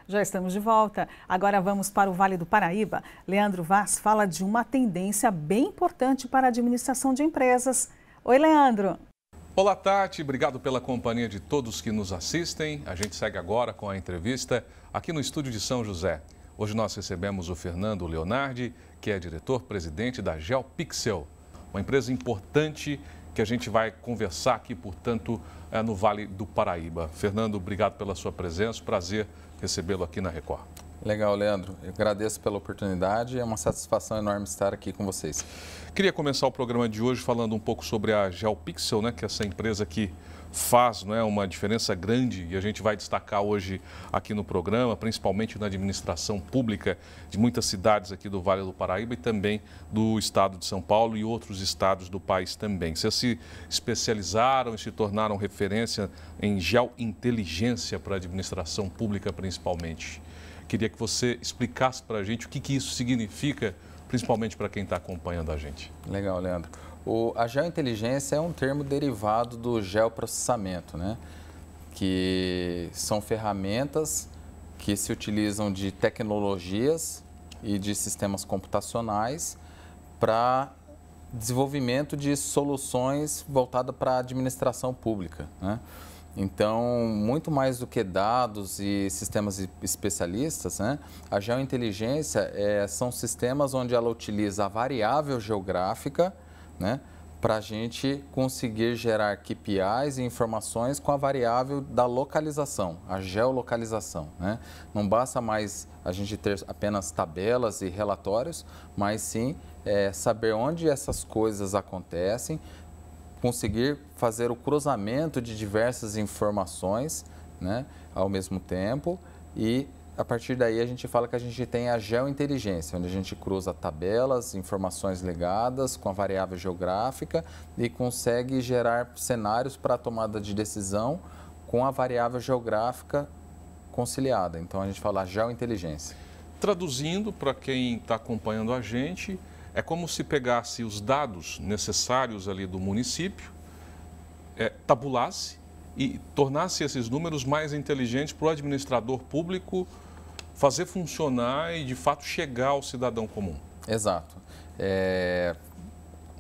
Já estamos de volta. Agora vamos para o Vale do Paraíba. Leandro Vaz fala de uma tendência bem importante para a administração de empresas. Oi, Leandro. Olá, Tati. Obrigado pela companhia de todos que nos assistem. A gente segue agora com a entrevista aqui no estúdio de São José. Hoje nós recebemos o Fernando Leonardi, que é diretor-presidente da GeoPixel, uma empresa importante que a gente vai conversar aqui, portanto, no Vale do Paraíba. Fernando, obrigado pela sua presença. Prazer recebê-lo aqui na Record. Legal, Leandro. Eu agradeço pela oportunidade. É uma satisfação enorme estar aqui com vocês. Queria começar o programa de hoje falando um pouco sobre a GeoPixel, né, que é essa empresa que faz, não é, uma diferença grande, e a gente vai destacar hoje aqui no programa, principalmente na administração pública de muitas cidades aqui do Vale do Paraíba e também do estado de São Paulo e outros estados do país também. Vocês se especializaram e se tornaram referência em geointeligência para a administração pública principalmente. Queria que você explicasse para a gente o que isso significa, principalmente para quem está acompanhando a gente. Legal, Leandro. A geointeligência é um termo derivado do geoprocessamento, né? Que são ferramentas que se utilizam de tecnologias e de sistemas computacionais para desenvolvimento de soluções voltadas para a administração pública, né? Então, muito mais do que dados e sistemas especialistas, né? A geointeligência são sistemas onde ela utiliza a variável geográfica, né, para a gente conseguir gerar KPIs e informações com a variável da localização, a geolocalização, né? Não basta mais a gente ter apenas tabelas e relatórios, mas sim saber onde essas coisas acontecem, conseguir fazer o cruzamento de diversas informações, né, ao mesmo tempo, e a partir daí a gente fala que a gente tem a geointeligência, onde a gente cruza tabelas, informações ligadas com a variável geográfica e consegue gerar cenários para a tomada de decisão com a variável geográfica conciliada. Então a gente fala geointeligência. Traduzindo para quem está acompanhando a gente, é como se pegasse os dados necessários ali do município, tabulasse e tornasse esses números mais inteligentes para o administrador público fazer funcionar e, de fato, chegar ao cidadão comum. Exato.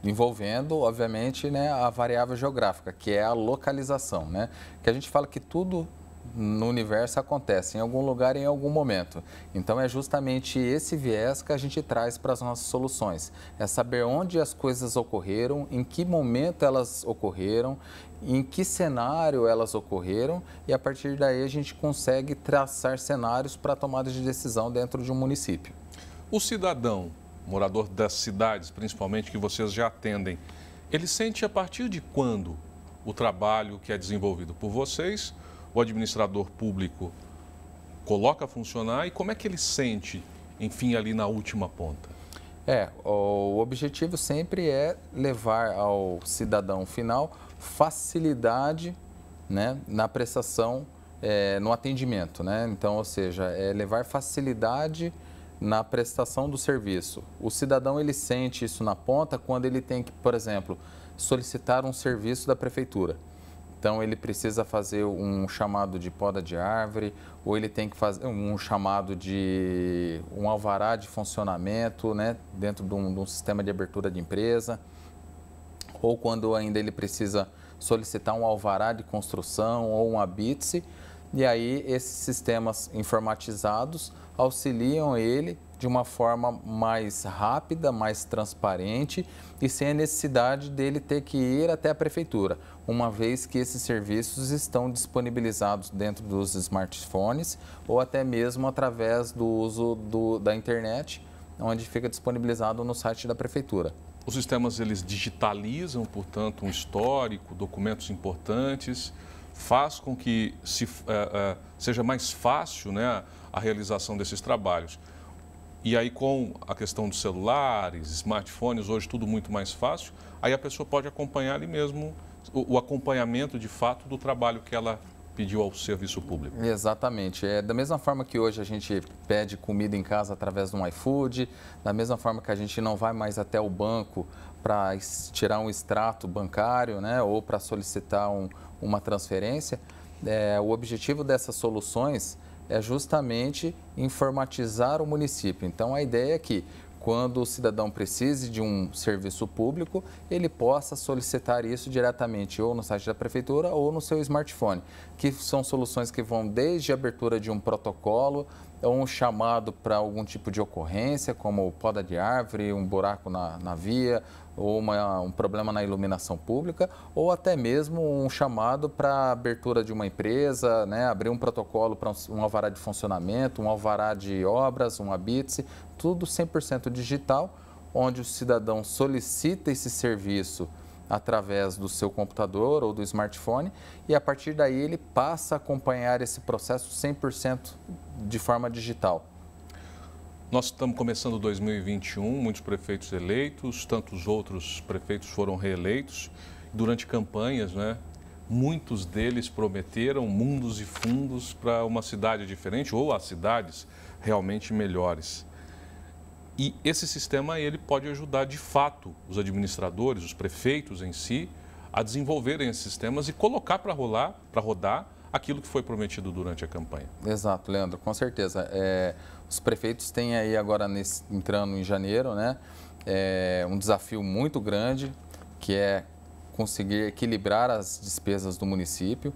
Envolvendo, obviamente, né, a variável geográfica, que é a localização, né? Que a gente fala que tudo no universo acontece em algum lugar em algum momento. Então, é justamente esse viés que a gente traz para as nossas soluções. É saber onde as coisas ocorreram, em que momento elas ocorreram, em que cenário elas ocorreram e, a partir daí, a gente consegue traçar cenários para a tomada de decisão dentro de um município. O cidadão, morador das cidades, principalmente, que vocês já atendem, ele sente a partir de quando o trabalho que é desenvolvido por vocês, o administrador público coloca a funcionar e como é que ele sente, enfim, ali na última ponta? O objetivo sempre é levar ao cidadão final facilidade, né, na prestação, no atendimento, né? Então, ou seja, levar facilidade na prestação do serviço. O cidadão, ele sente isso na ponta quando ele tem que, por exemplo, solicitar um serviço da prefeitura. Então, ele precisa fazer um chamado de poda de árvore, ou ele tem que fazer um chamado de um alvará de funcionamento, né, dentro de um sistema de abertura de empresa, ou quando ainda ele precisa solicitar um alvará de construção ou um habite, e aí esses sistemas informatizados auxiliam ele de uma forma mais rápida, mais transparente e sem a necessidade dele ter que ir até a prefeitura, uma vez que esses serviços estão disponibilizados dentro dos smartphones ou até mesmo através do uso da internet, onde fica disponibilizado no site da prefeitura. Os sistemas, eles digitalizam, portanto, um histórico, documentos importantes, faz com que seja mais fácil, né, a realização desses trabalhos. E aí, com a questão dos celulares, smartphones, hoje tudo muito mais fácil, aí a pessoa pode acompanhar ali mesmo o acompanhamento, de fato, do trabalho que ela pediu ao serviço público. Exatamente. Da mesma forma que hoje a gente pede comida em casa através do iFood, da mesma forma que a gente não vai mais até o banco para tirar um extrato bancário, né, ou para solicitar uma transferência, o objetivo dessas soluções é justamente informatizar o município. Então, a ideia é que, quando o cidadão precise de um serviço público, ele possa solicitar isso diretamente ou no site da prefeitura ou no seu smartphone, que são soluções que vão desde a abertura de um protocolo, ou um chamado para algum tipo de ocorrência, como poda de árvore, um buraco na via, ou um problema na iluminação pública, ou até mesmo um chamado para a abertura de uma empresa, né, abrir um protocolo para um alvará de funcionamento, um alvará de obras, um habite-se, tudo 100% digital, onde o cidadão solicita esse serviço através do seu computador ou do smartphone e a partir daí ele passa a acompanhar esse processo 100% de forma digital. Nós estamos começando 2021, muitos prefeitos eleitos, tantos outros prefeitos foram reeleitos. Durante campanhas, né, muitos deles prometeram mundos e fundos para uma cidade diferente ou as cidades realmente melhores. E esse sistema ele pode ajudar de fato os administradores, os prefeitos em si, a desenvolverem esses sistemas e colocar para rodar aquilo que foi prometido durante a campanha. Exato, Leandro, com certeza. Os prefeitos têm aí agora, entrando em janeiro, né, um desafio muito grande, que é conseguir equilibrar as despesas do município.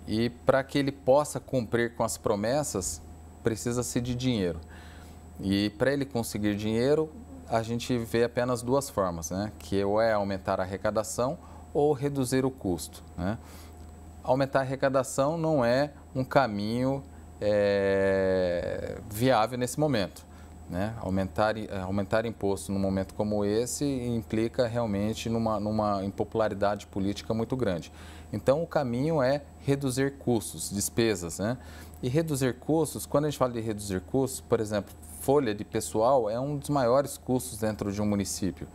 E para que ele possa cumprir com as promessas, precisa-se de dinheiro. E para ele conseguir dinheiro, a gente vê apenas duas formas, né? Que ou é aumentar a arrecadação ou reduzir o custo, né? Aumentar a arrecadação não é um caminho viável nesse momento, né? Aumentar imposto num momento como esse implica realmente numa impopularidade política muito grande. Então, o caminho é reduzir custos, despesas, né? E reduzir custos, quando a gente fala de reduzir custos, por exemplo, folha de pessoal é um dos maiores custos dentro de um município.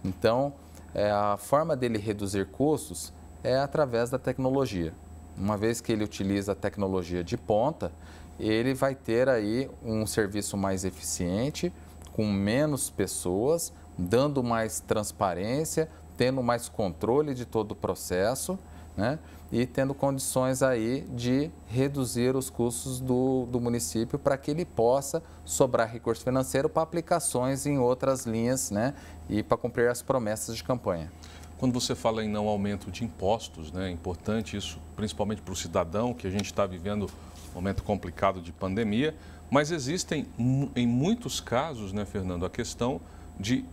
Então, a forma dele reduzir custos é através da tecnologia. Uma vez que ele utiliza a tecnologia de ponta, ele vai ter aí um serviço mais eficiente, com menos pessoas, dando mais transparência, tendo mais controle de todo o processo, né? E tendo condições aí de reduzir os custos do município para que ele possa sobrar recurso financeiro para aplicações em outras linhas, né? E para cumprir as promessas de campanha. Quando você fala em não aumento de impostos, né, é importante isso, principalmente para o cidadão, que a gente está vivendo um momento complicado de pandemia, mas existem em muitos casos, né, Fernando, a questão de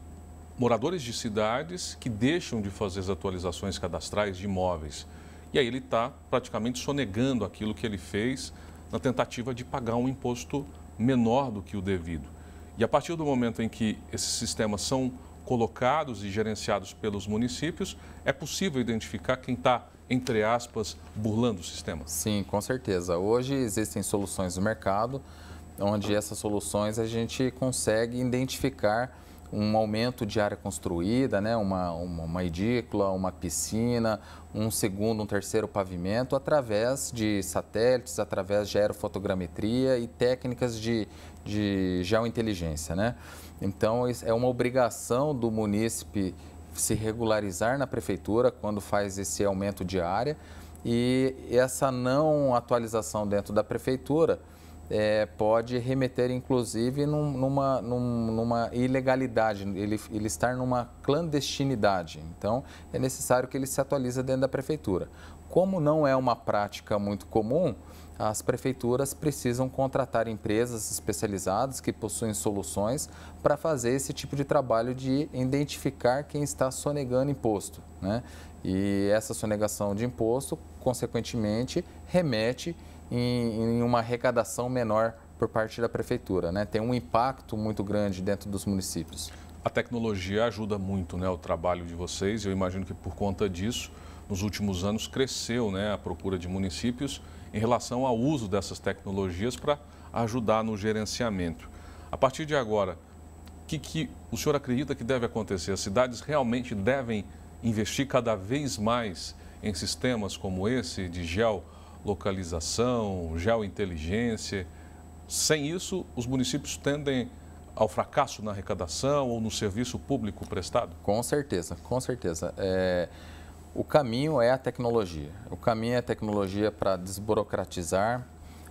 moradores de cidades que deixam de fazer as atualizações cadastrais de imóveis. E aí ele está praticamente sonegando aquilo que ele fez na tentativa de pagar um imposto menor do que o devido. E a partir do momento em que esses sistemas são colocados e gerenciados pelos municípios, é possível identificar quem está, entre aspas, burlando o sistema? Sim, com certeza. Hoje existem soluções no mercado, onde essas soluções a gente consegue identificar um aumento de área construída, né? uma edícula, uma piscina, um segundo, um terceiro pavimento, através de satélites, através de aerofotogrametria e técnicas de geointeligência, né? Então, é uma obrigação do munícipe se regularizar na prefeitura quando faz esse aumento de área e essa não atualização dentro da prefeitura pode remeter, inclusive, numa ilegalidade, ele estar numa clandestinidade. Então, é necessário que ele se atualize dentro da prefeitura. Como não é uma prática muito comum, as prefeituras precisam contratar empresas especializadas que possuem soluções para fazer esse tipo de trabalho de identificar quem está sonegando imposto, né? E essa sonegação de imposto, consequentemente, remete em uma arrecadação menor por parte da prefeitura, né? Tem um impacto muito grande dentro dos municípios. A tecnologia ajuda muito, né, o trabalho de vocês. Eu imagino que por conta disso, nos últimos anos, cresceu, né, a procura de municípios em relação ao uso dessas tecnologias para ajudar no gerenciamento. A partir de agora, o que o senhor acredita que deve acontecer? As cidades realmente devem investir cada vez mais em sistemas como esse de geolocalização, geointeligência? Sem isso, os municípios tendem ao fracasso na arrecadação ou no serviço público prestado? Com certeza, com certeza. O caminho é a tecnologia. O caminho é a tecnologia para desburocratizar,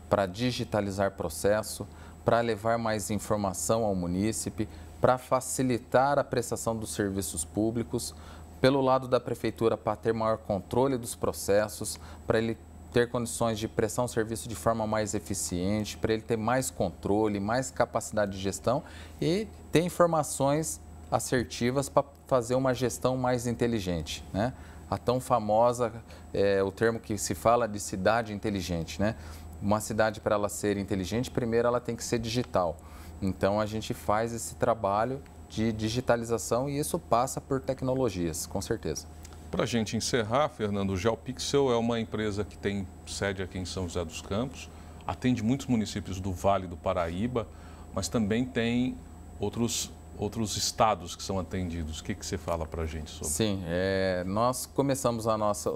para digitalizar processo, para levar mais informação ao munícipe, para facilitar a prestação dos serviços públicos, pelo lado da prefeitura para ter maior controle dos processos, para ele ter condições de prestar um serviço de forma mais eficiente, para ele ter mais controle, mais capacidade de gestão e ter informações assertivas para fazer uma gestão mais inteligente, né? A tão famosa, o termo que se fala de cidade inteligente, né? Uma cidade, para ela ser inteligente, primeiro ela tem que ser digital. Então, a gente faz esse trabalho de digitalização e isso passa por tecnologias, com certeza. Para a gente encerrar, Fernando, o GeoPixel é uma empresa que tem sede aqui em São José dos Campos, atende muitos municípios do Vale do Paraíba, mas também tem outros estados que são atendidos. O que você fala para a gente sobre? Sim, nós começamos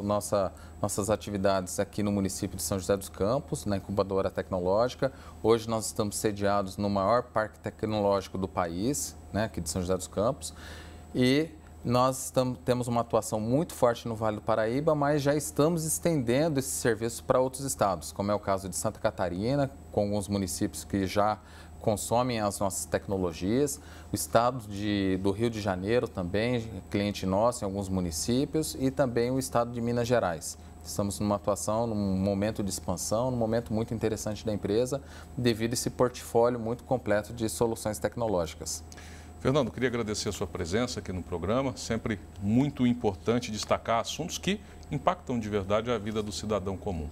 nossas atividades aqui no município de São José dos Campos, na incubadora tecnológica. Hoje nós estamos sediados no maior parque tecnológico do país, né, aqui de São José dos Campos, e nós temos uma atuação muito forte no Vale do Paraíba, mas já estamos estendendo esse serviço para outros estados, como é o caso de Santa Catarina, com alguns municípios que já consomem as nossas tecnologias, o estado do Rio de Janeiro também, cliente nosso em alguns municípios, e também o estado de Minas Gerais. Estamos numa atuação, num momento de expansão, num momento muito interessante da empresa, devido a esse portfólio muito completo de soluções tecnológicas. Fernando, queria agradecer a sua presença aqui no programa, sempre muito importante destacar assuntos que impactam de verdade a vida do cidadão comum.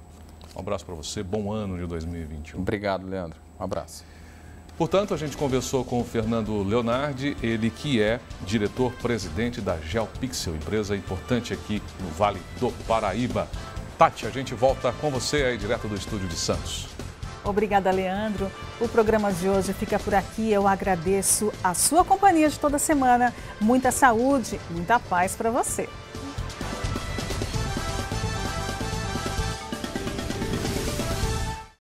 Um abraço para você, bom ano de 2021. Obrigado, Leandro. Um abraço. Portanto, a gente conversou com o Fernando Leonardi, ele que é diretor-presidente da GeoPixel, empresa importante aqui no Vale do Paraíba. Tati, a gente volta com você aí direto do estúdio de Santos. Obrigada, Leandro. O programa de hoje fica por aqui. Eu agradeço a sua companhia de toda semana. Muita saúde, muita paz para você.